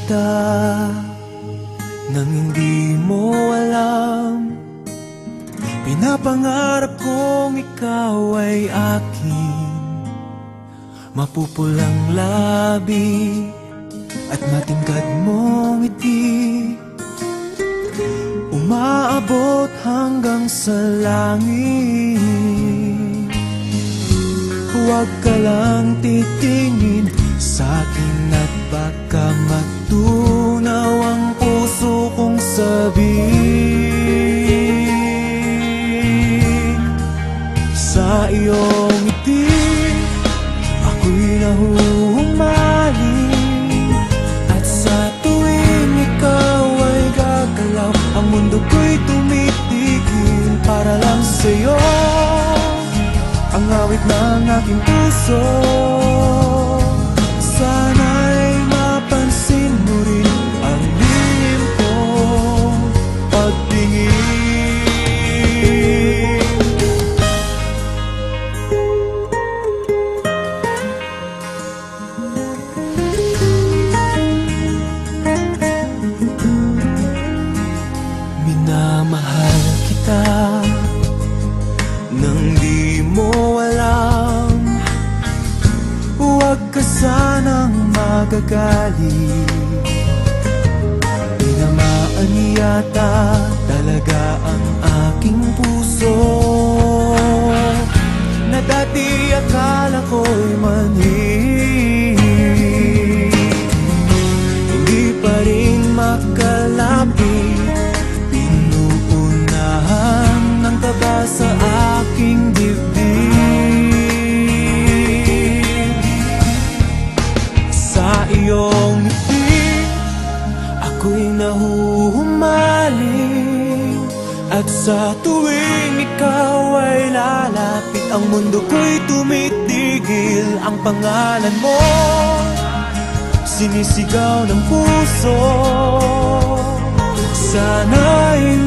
kita nang hindi mo alam. Pinapangarap kong ikaw ay akin, mapupulang labi at matingkad mong ngiti, umaabot hanggang sa langit. Huwag ka lang titingin sa'kin at baka matunaw ang puso kong sabihin. Sa iyong ngiti ako'y nahuhumaling, at sa tuwing ikaw ay gagalaw, ang mundo ko'y tumitigil para lang sa'yo. Ang awit ng aking puso, sana'y mapansin mo rin ang lihim kong pagtingin. Minamahal kita nang di mo alam. Huwag ka sanang magagalit, tinamaan yata talaga ang aking puso, na dati akala ko'y mani. Hindi pa rin makalapit, pinuunahan ng taba sa aking dibdib. Sa iyong ngiti ako'y nahuhumaling, at sa tuwing ikaw ay lalapit, ang mundo ko'y tumitigil. Ang pangalan mo sinisigaw ng puso, sana'y